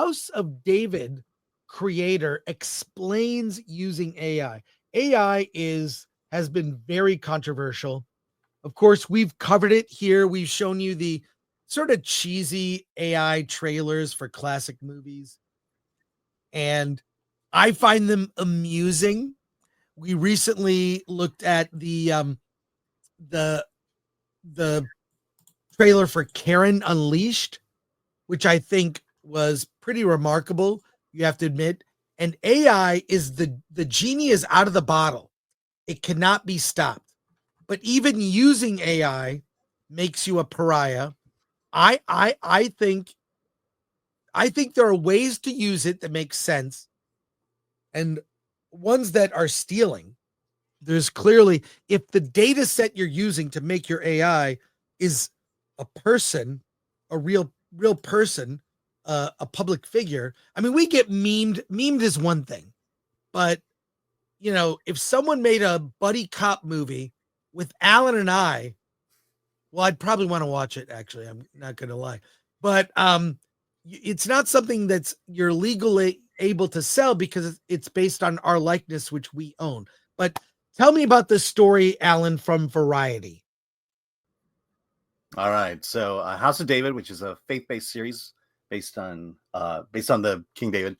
House of David creator explains using AI. AI has been very controversial. Of course, we've covered it here. We've shown you the sort of cheesy AI trailers for classic movies, and I find them amusing. We recently looked at the the trailer for Karen Unleashed, which I think was pretty remarkable, you have to admit. And AI is the genie is out of the bottle. It cannot be stopped. But even using AI makes you a pariah. I think there are ways to use it that make sense, and ones that are stealing. There's clearly, if the data set you're using to make your AI is a person, a real person, a public figure. I mean, we get memed. Memed is one thing, but if someone made a buddy cop movie with Alan and I, well, I'd probably want to watch it. Actually, I'm not going to lie, but it's not something that's you're legally able to sell because it's based on our likeness, which we own. But tell me about this story, Alan, from Variety. All right. So House of David, which is a faith-based series based on the King David,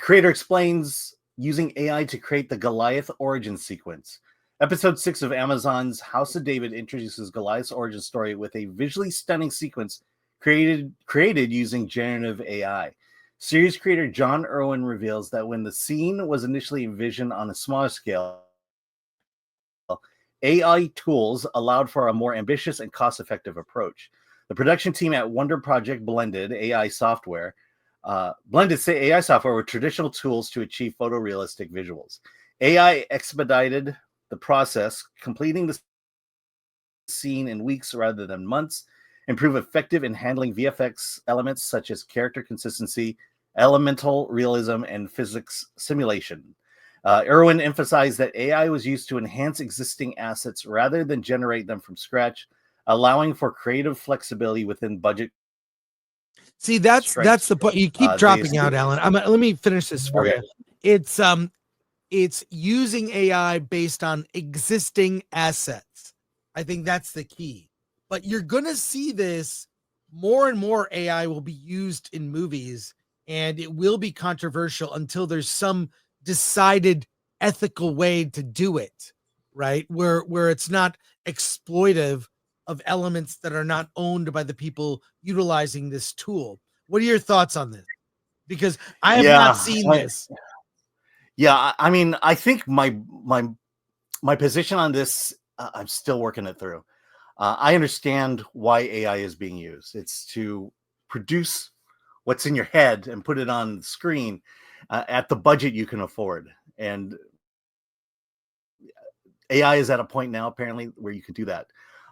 creator explains using AI to create the Goliath origin sequence. Episode 6 of Amazon's House of David introduces Goliath's origin story with a visually stunning sequence created using generative AI. Series creator John Irwin reveals that when the scene was initially envisioned on a smaller scale, AI tools allowed for a more ambitious and cost-effective approach. The production team at Wonder Project blended AI software with traditional tools to achieve photorealistic visuals. AI expedited the process, completing the scene in weeks rather than months, and prove effective in handling VFX elements such as character consistency, elemental realism, and physics simulation. Irwin emphasized that AI was used to enhance existing assets rather than generate them from scratch, allowing for creative flexibility within budget. See, that's the point. You keep dropping out, Alan. Let me finish this for you. It's using AI based on existing assets. I think that's the key. But you're going to see this more and more. AI will be used in movies, and it will be controversial until there's some decided ethical way to do it, right? Where it's not exploitive of elements that are not owned by the people utilizing this tool. What are your thoughts on this? Because I have not seen this. Yeah, I mean, I think my position on this, I'm still working it through. I understand why AI is being used. It's to produce what's in your head and put it on the screen at the budget you can afford. And AI is at a point now, apparently, where you can do that.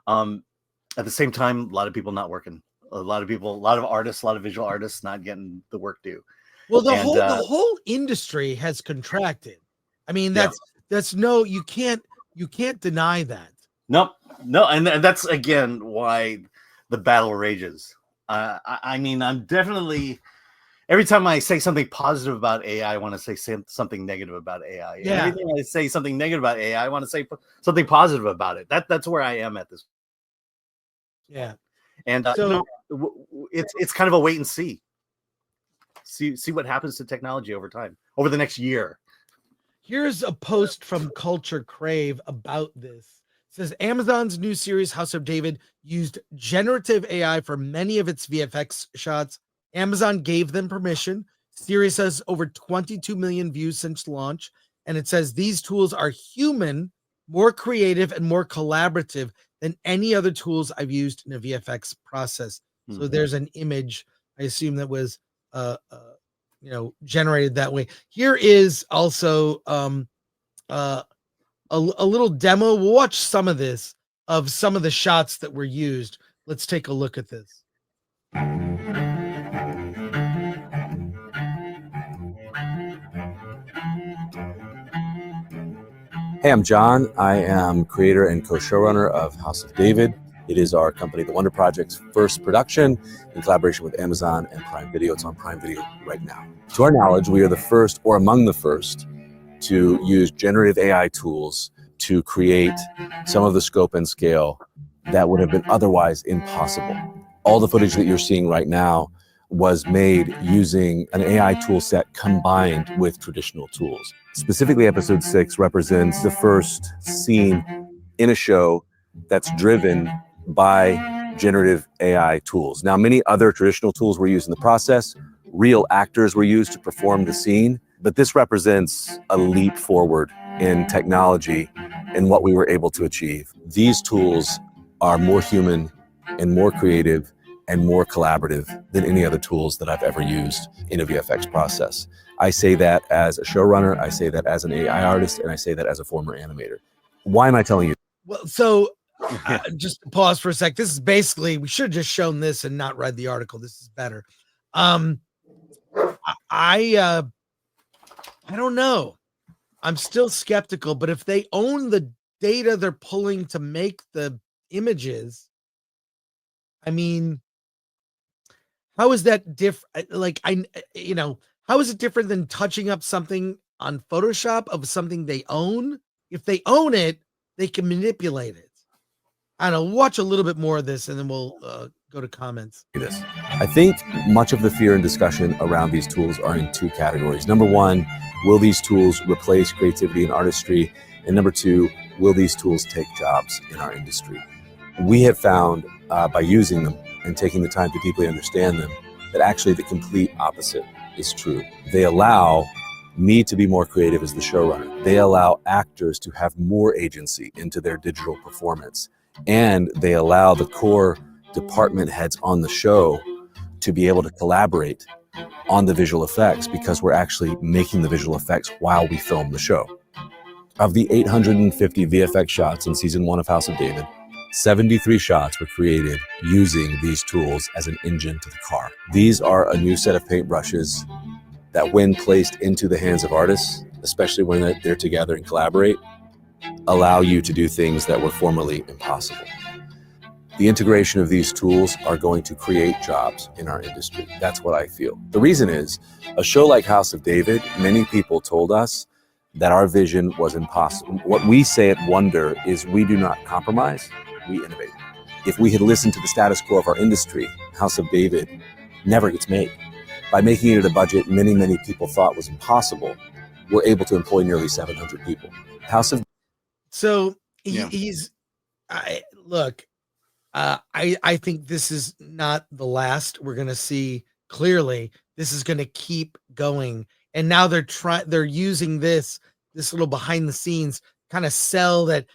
At the same time, a lot of people not working. A lot of artists, a lot of visual artists not getting the work due. Well, the whole industry has contracted. I mean, you can't deny that. No, and that's again why the battle rages. I mean, I'm definitely, every time I say something positive about AI, I want to say something negative about AI. Yeah. Every time I say something negative about AI, I want to say something positive about it. That's where I am at this. Yeah, and it's kind of a wait and see. See what happens to technology over time, over the next year. Here's a post from Culture Crave about this. It says Amazon's new series House of David used generative AI for many of its VFX shots. Amazon gave them permission. Series has over 22 million views since launch, and it says these tools are human, more creative, and more collaborative than any other tools I've used in a VFX process. Mm-hmm. So there's an image, I assume, that was generated that way. Here is also a little demo. We'll watch some of this, of some of the shots that were used. Let's take a look at this. Hey, I'm John. I am creator and co-showrunner of House of David. It is our company, The Wonder Project's first production in collaboration with Amazon and Prime Video. It's on Prime Video right now. To our knowledge, we are the first, or among the first, to use generative AI tools to create some of the scope and scale that would have been otherwise impossible. All the footage that you're seeing right now was made using an AI tool set combined with traditional tools. Specifically, episode 6 represents the first scene in a show that's driven by generative AI tools. Now, many other traditional tools were used in the process. Real actors were used to perform the scene, but this represents a leap forward in technology and what we were able to achieve. These tools are more human and more creative and more collaborative than any other tools that I've ever used in a VFX process. I say that as a showrunner, I say that as an AI artist, and I say that as a former animator. Why am I telling you? Well, so just pause for a sec. This is basically, we should have just shown this and not read the article. This is better. I don't know. I'm still skeptical, but if they own the data they're pulling to make the images, I mean, how is that different? Like, how is it different than touching up something on Photoshop of something they own? If they own it, they can manipulate it. I don't know. Watch a little bit more of this, and then we'll go to comments. I think much of the fear and discussion around these tools are in two categories. Number one, will these tools replace creativity and artistry? And number two, will these tools take jobs in our industry? We have found by using them and taking the time to deeply understand them, that actually the complete opposite is true. They allow me to be more creative as the showrunner. They allow actors to have more agency into their digital performance. And they allow the core department heads on the show to be able to collaborate on the visual effects, because we're actually making the visual effects while we film the show. Of the 850 VFX shots in season 1 of House of David, 73 shots were created using these tools as an engine to the car. These are a new set of paintbrushes that, when placed into the hands of artists, especially when they're together and collaborate, allow you to do things that were formerly impossible. The integration of these tools are going to create jobs in our industry. That's what I feel. The reason is, a show like House of David, many people told us that our vision was impossible. What we say at Wonder is we do not compromise, we innovate. If we had listened to the status quo of our industry, House of David never gets made. By making it at a budget many people thought was impossible, we're able to employ nearly 700 people. So I think this is not the last. We're going to see clearly this is going to keep going. And now they're using this little behind the scenes kind of sell that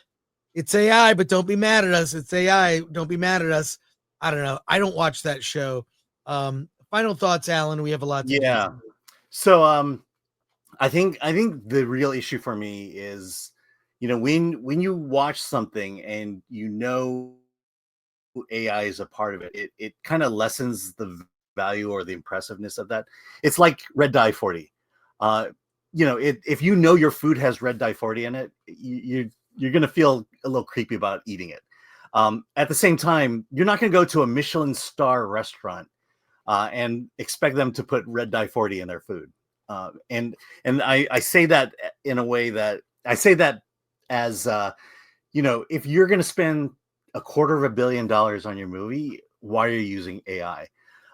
it's AI, but don't be mad at us. It's AI. Don't be mad at us. I don't know. I don't watch that show. Final thoughts, Alan. We have a lot to do. So I think the real issue for me is, when you watch something and AI is a part of it, it kind of lessens the value or the impressiveness of that. It's like red dye 40. If your food has red dye 40 in it, you're going to feel a little creepy about eating it. At the same time, you're not going to go to a Michelin star restaurant and expect them to put red dye 40 in their food. And I say that in a way that I say that as, if you're going to spend $250 million on your movie, why are you using AI?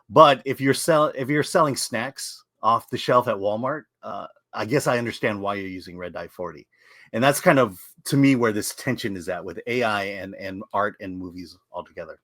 But if you're selling snacks off the shelf at Walmart, I guess I understand why you're using red dye 40. And that's kind of, to me, where this tension is at with AI and art and movies altogether.